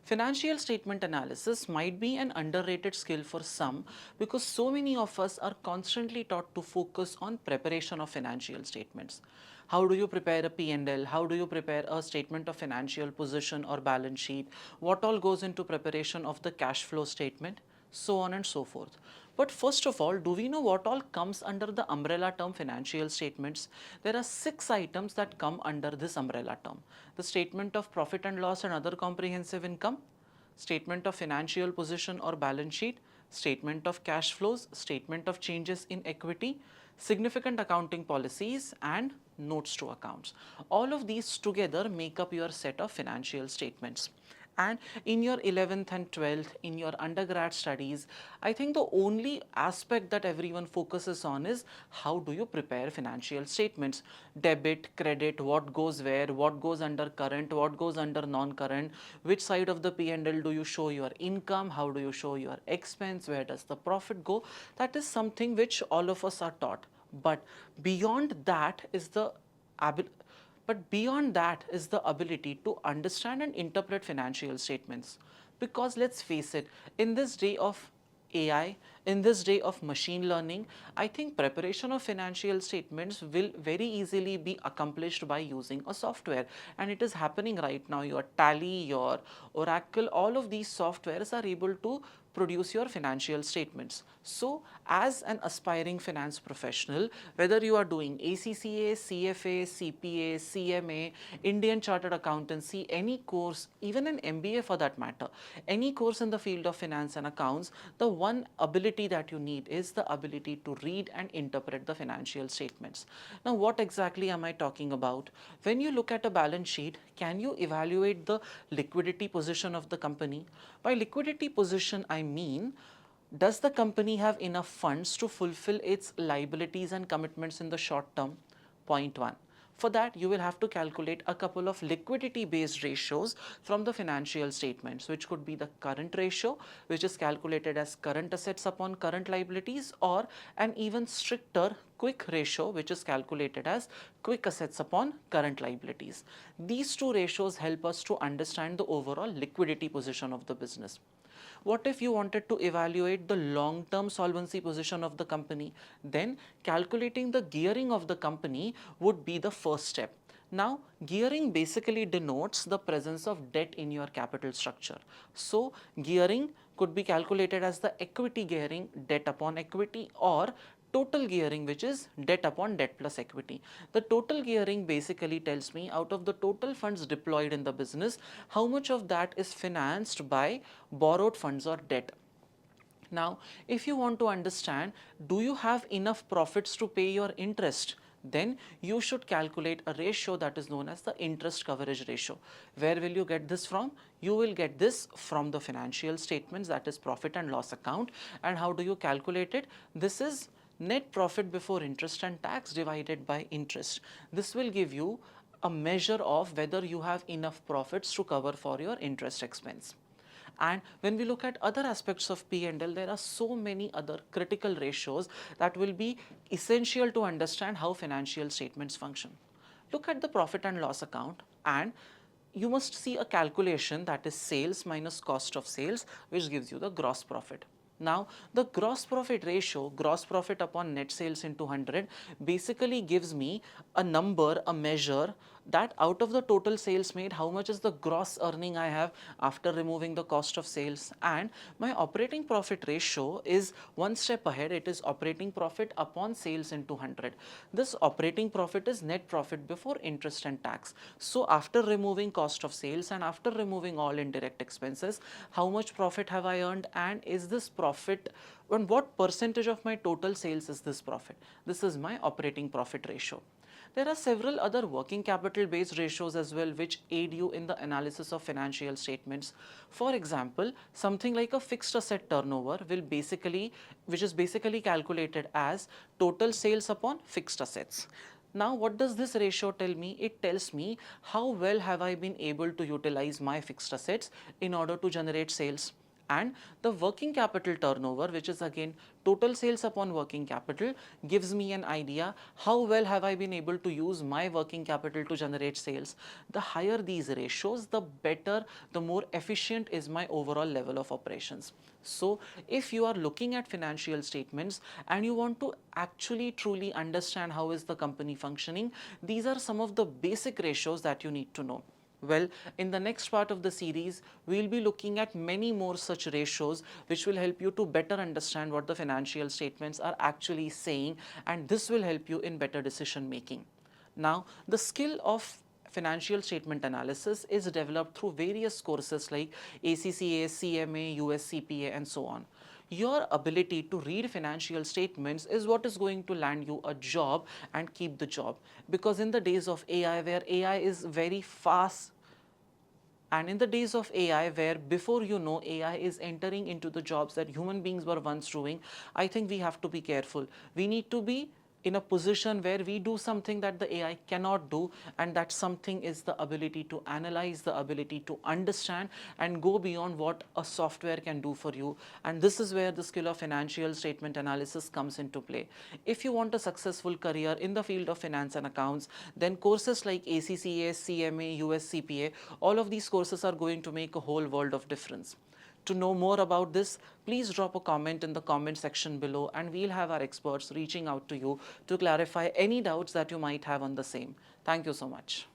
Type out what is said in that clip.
Financial statement analysis might be an underrated skill for some because so many of us are constantly taught to focus on preparation of financial statements. How do you prepare a P&L? How do you prepare a statement of financial position or balance sheet? What all goes into preparation of the cash flow statement? So on and so forth. But first of all, do we know what all comes under the umbrella term financial statements? There are 6 items that come under this umbrella term. The statement of profit and loss and other comprehensive income, statement of financial position or balance sheet, statement of cash flows, statement of changes in equity, significant accounting policies and notes to accounts. All of these together make up your set of financial statements. And in your 11th and 12th, in your undergrad studies, I think the only aspect that everyone focuses on is how do you prepare financial statements? Debit, credit, what goes where, what goes under current, what goes under non-current, which side of the P&L do you show your income, how do you show your expense, where does the profit go? That is something which all of us are taught. But beyond that is the ability to understand and interpret financial statements. Because let's face it, in this day of AI, in this day of machine learning, I think preparation of financial statements will very easily be accomplished by using a software. And it is happening right now. Your Tally, your Oracle, all of these softwares are able to produce your financial statements. So as an aspiring finance professional, whether you are doing ACCA, CFA, CPA, CMA, Indian Chartered Accountancy, any course, even an MBA for that matter, any course in the field of finance and accounts, the one ability that you need is the ability to read and interpret the financial statements. Now, what exactly am I talking about? When you look at a balance sheet, can you evaluate the liquidity position of the company? By liquidity position, I mean, does the company have enough funds to fulfill its liabilities and commitments in the short term? Point one. For that, you will have to calculate a couple of liquidity-based ratios from the financial statements, which could be the current ratio, which is calculated as current assets upon current liabilities, or an even stricter quick ratio, which is calculated as quick assets upon current liabilities. These two ratios help us to understand the overall liquidity position of the business. What if you wanted to evaluate the long-term solvency position of the company? Then calculating the gearing of the company would be the first step. Now, gearing basically denotes the presence of debt in your capital structure. So, gearing could be calculated as the equity gearing, debt upon equity, or total gearing, which is debt upon debt plus equity. The total gearing basically tells me out of the total funds deployed in the business, how much of that is financed by borrowed funds or debt. Now, if you want to understand, do you have enough profits to pay your interest? Then you should calculate a ratio that is known as the interest coverage ratio. Where will you get this from? You will get this from the financial statements, that is profit and loss account. And how do you calculate it? This is net profit before interest and tax divided by interest. This will give you a measure of whether you have enough profits to cover for your interest expense. And when we look at other aspects of P&L, there are so many other critical ratios that will be essential to understand how financial statements function. Look at the profit and loss account, and you must see a calculation, that is sales minus cost of sales, which gives you the gross profit. Now, the gross profit ratio, gross profit upon net sales into 100, basically gives me a number, a measure that out of the total sales made, how much is the gross earning I have after removing the cost of sales. And my operating profit ratio is one step ahead. It is operating profit upon sales into 100. This operating profit is net profit before interest and tax. So after removing cost of sales and after removing all indirect expenses, how much profit have I earned, and is this profit, and what percentage of my total sales is this profit? This is my operating profit ratio. There are several other working capital based ratios as well which aid you in the analysis of financial statements. For example, something like a fixed asset turnover which is basically calculated as total sales upon fixed assets. Now, what does this ratio tell me? It tells me how well have I been able to utilize my fixed assets in order to generate sales. And the working capital turnover, which is again total sales upon working capital, gives me an idea how well have I been able to use my working capital to generate sales. The higher these ratios, the better, the more efficient is my overall level of operations. So if you are looking at financial statements and you want to actually truly understand how is the company functioning, these are some of the basic ratios that you need to know. Well, in the next part of the series, we will be looking at many more such ratios which will help you to better understand what the financial statements are actually saying, and this will help you in better decision making. Now, the skill of financial statement analysis is developed through various courses like ACCA, CMA, US, CPA, and so on. Your ability to read financial statements is what is going to land you a job and keep the job. Because in the days of AI, where AI is very fast, and in the days of AI, where before you know AI is entering into the jobs that human beings were once doing, I think we have to be careful. We need to be in a position where we do something that the AI cannot do, and that something is the ability to analyze, the ability to understand and go beyond what a software can do for you. And this is where the skill of financial statement analysis comes into play. If you want a successful career in the field of finance and accounts, then courses like ACCA, CMA, US, CPA, all of these courses are going to make a whole world of difference. To know more about this, please drop a comment in the comment section below, and we'll have our experts reaching out to you to clarify any doubts that you might have on the same. Thank you so much.